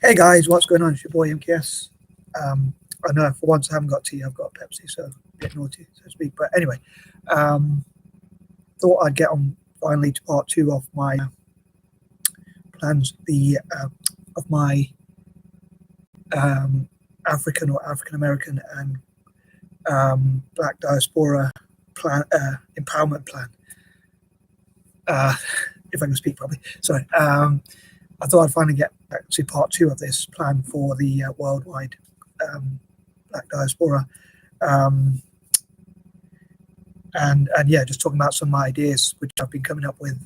Hey guys, what's going on? It's your boy M.K.S. I know for once I haven't got tea, I've got Pepsi, so a bit naughty, so to speak. But anyway, thought I'd get on finally to part two of my plans, of my African or African American and Black Diaspora plan, empowerment plan. If I can speak properly, sorry. I thought I'd finally get back to part two of this plan for the worldwide Black Diaspora. And yeah, just talking about some of my ideas which I've been coming up with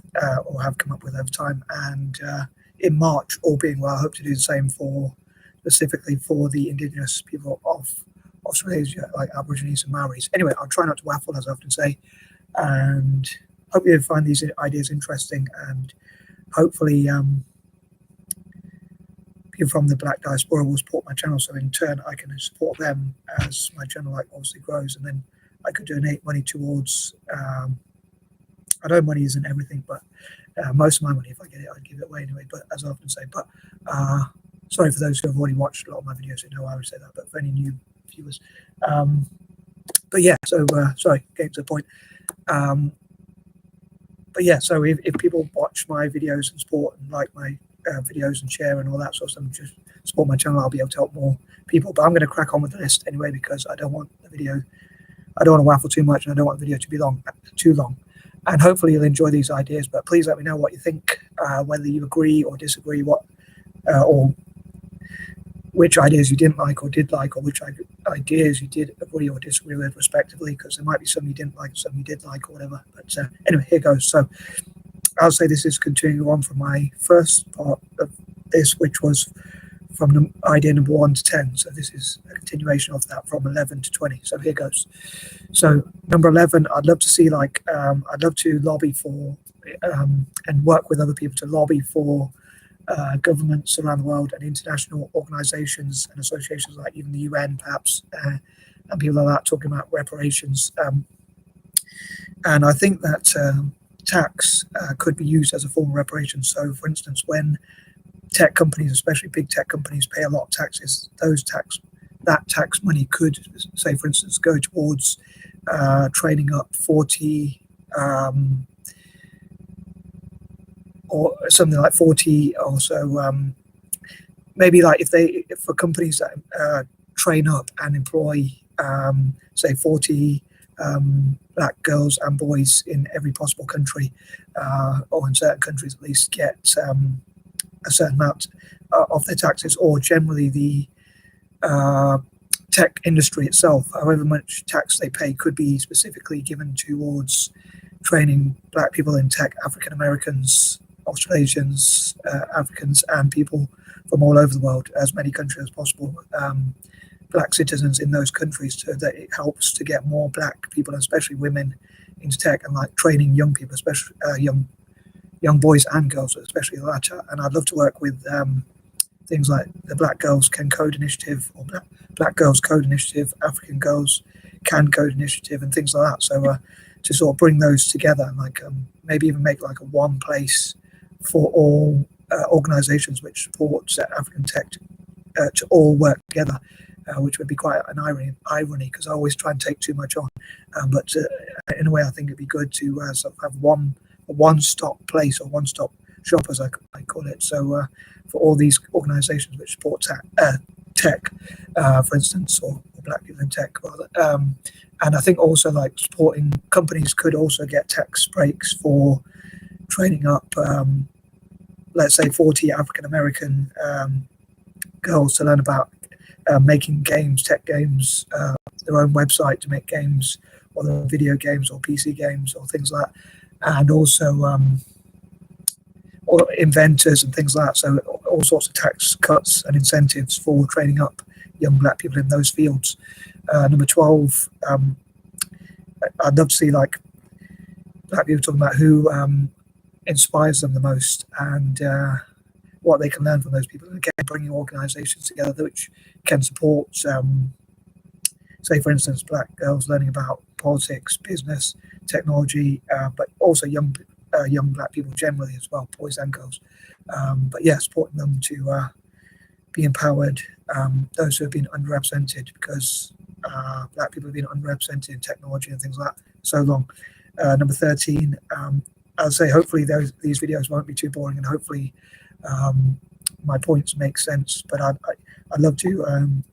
or have come up with over time. And in March, all being well, I hope to do the same specifically for the indigenous people of Australasia, like Aborigines and Maoris. Anyway, I'll try not to waffle, as I often say, and hope you find these ideas interesting, and hopefully people from the Black Diaspora will support my channel, so in turn I can support them as my channel obviously grows, and then I could donate money towards I know money isn't everything, but most of my money, if I get it, I'd give it away anyway, but as I often say. But sorry for those who have already watched a lot of my videos who know I would say that, but for any new viewers, but yeah, so sorry, getting to the point. But yeah, so if people watch my videos and support and like my videos and share and all that sort of stuff, just support my channel, I'll be able to help more people. But I'm going to crack on with the list anyway, because I don't want the video, I don't want to waffle too much, and I don't want the video to be too long. And hopefully you'll enjoy these ideas, but please let me know what you think, whether you agree or disagree, or which ideas you didn't like or did like, or which ideas you did agree or disagree with respectively, because there might be some you didn't like, some you did like, or whatever. But anyway, here goes. So I'll say this is continuing on from my first part of this, which was from the idea number 1 to 10. So this is a continuation of that from 11 to 20. So here goes. So number 11, I'd love to see I'd love to lobby for and work with other people to lobby for governments around the world and international organizations and associations like even the UN perhaps, and people like that, talking about reparations. And I think that tax could be used as a form of reparations. So for instance, when tech companies, especially big tech companies, pay a lot of taxes, that tax money could, say for instance, go towards training up 40 or something like 40 or so, maybe like if for companies that train up and employ say 40 Black girls and boys in every possible country, or in certain countries at least, get a certain amount of their taxes, or generally the tech industry itself, however much tax they pay, could be specifically given towards training Black people in tech, African Americans, Australasians, Africans, and people from all over the world, as many countries as possible, Black citizens in those countries, so that it helps to get more Black people, especially women, into tech, and training young people, especially young boys and girls, especially the latter. And I'd love to work with things like the Black Girls Can Code Initiative, or Black Girls Code Initiative, African Girls Can Code Initiative, and things like that. So to sort of bring those together, maybe even make a one place for all organizations which support African tech to all work together, which would be quite an irony, because I always try and take too much on. But in a way, I think it'd be good to sort of have a one-stop place, or one-stop shop, as I call it. So for all these organizations which support tech, for instance, or Black people in tech, rather. And I think also supporting companies could also get tax breaks for training up, let's say 40 African American girls to learn about making games, tech games, their own website to make games, or the video games or PC games or things like that. And also or inventors and things like that. So all sorts of tax cuts and incentives for training up young Black people in those fields. Number 12, I'd love to see Black people talking about who inspires them the most, and what they can learn from those people. And again, bringing organizations together which can support, say for instance, Black girls learning about politics, business, technology, but also young Black people generally as well, boys and girls. But yeah, supporting them to be empowered, those who have been underrepresented, because black people have been underrepresented in technology and things like that so long. Number 13, I'll say hopefully these videos won't be too boring, and hopefully my points make sense, but I'd love to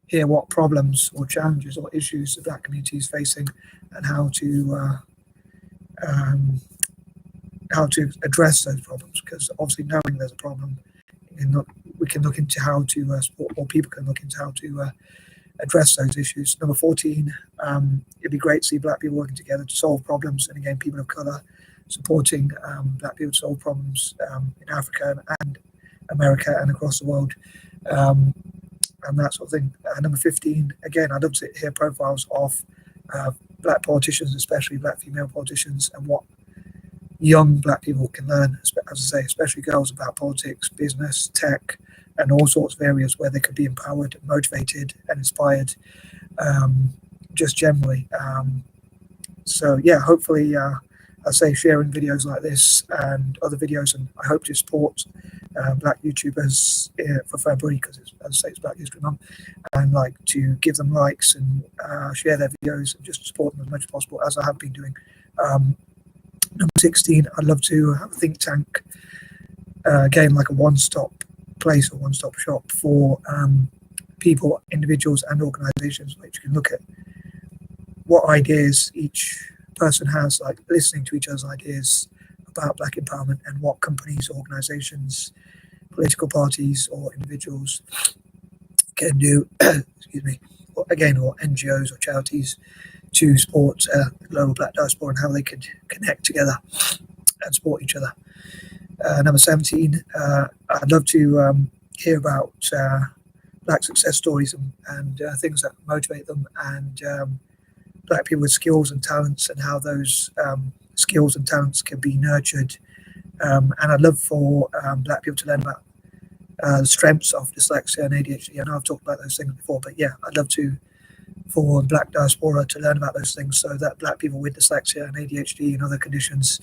hear what problems or challenges or issues the black community is facing, and how to address those problems, because obviously knowing there's a problem, we can look into how to support, or people can look into how to address those issues. Number 14, it'd be great to see black people working together to solve problems, and again, people of color supporting black people to solve problems in Africa and America and across the world, and that sort of thing. Number 15, again, I'd love to hear profiles of black politicians, especially black female politicians, and what young black people can learn, as I say, especially girls, about politics, business, tech, and all sorts of areas where they could be empowered, motivated, and inspired, just generally. So yeah, hopefully, I say sharing videos like this and other videos, and I hope to support black YouTubers for February, because as I say, it's Black History Month, and like to give them likes and share their videos and just support them as much as possible, as I have been doing. Number 16, I'd love to have a think tank, again, like a one-stop place or one-stop shop for people, individuals and organizations, which can look at what ideas each person has, like listening to each other's ideas about black empowerment, and what companies, organizations, political parties or individuals can do, excuse me, or NGOs or charities to support the global black diaspora, and how they could connect together and support each other. Number 17, I'd love to hear about black success stories and things that motivate them, and black people with skills and talents, and how those skills and talents can be nurtured. And I'd love for black people to learn about the strengths of dyslexia and ADHD. I know I've talked about those things before, but yeah, I'd love for black diaspora to learn about those things, so that black people with dyslexia and ADHD and other conditions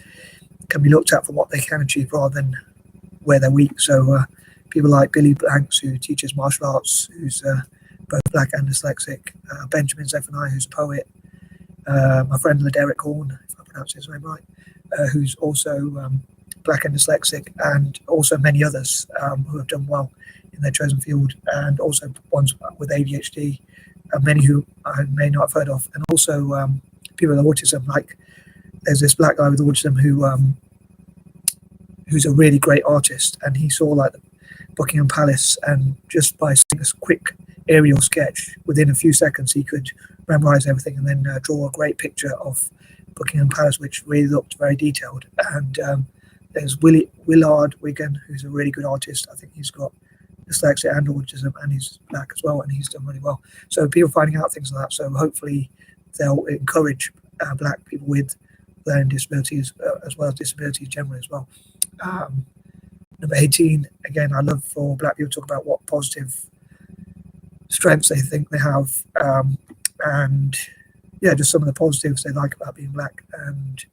can be looked at for what they can achieve rather than where they're weak. So people like Billy Blanks, who teaches martial arts, who's both black and dyslexic, Benjamin Zephaniah, who's a poet, my friend Laderick Horn, if I pronounce his name right, who's also black and dyslexic, and also many others who have done well in their chosen field, and also ones with ADHD, many who I may not have heard of, and also people with autism. Like there's this black guy with autism who's a really great artist, and he saw like the Buckingham Palace, and just by seeing this quick aerial sketch, within a few seconds he could memorize everything and then draw a great picture of Buckingham Palace, which really looked very detailed. And there's Willard Wigan, who's a really good artist. I think he's got dyslexia and autism, and he's black as well, and he's done really well. So people finding out things like that, so hopefully they'll encourage black people with learning disabilities as well as disabilities generally as well. Number 18, again, I love for black people to talk about what positive strengths they think they have, and yeah, just some of the positives they like about being black, and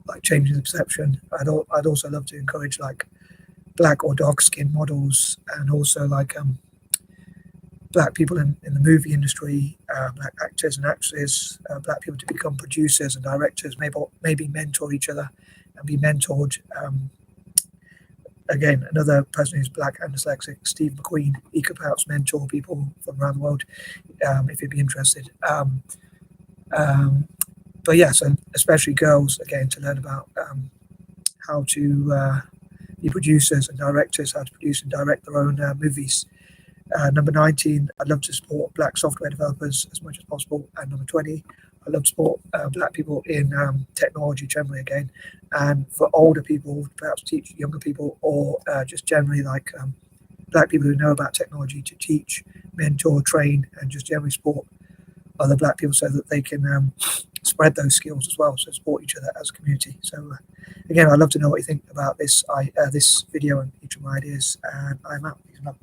like changing the perception. I'd also love to encourage like black or dark skin models, and also like black people in the movie industry, black actors and actresses, black people to become producers and directors, maybe mentor each other and be mentored. Again, another person who's black and dyslexic, Steve McQueen, he could perhaps mentor people from around the world if you'd be interested. But yeah, so especially girls, again, to learn about how to be producers and directors, how to produce and direct their own movies. Number 19, I'd love to support black software developers as much as possible. And number 20, I'd love to support black people in technology generally, again. And for older people, perhaps teach younger people, or just generally like black people who know about technology, to teach, mentor, train, and just generally support other black people so that they can spread those skills as well, so support each other as a community. So again, I'd love to know what you think about this video and each of my ideas, and I'm out. Peace and love.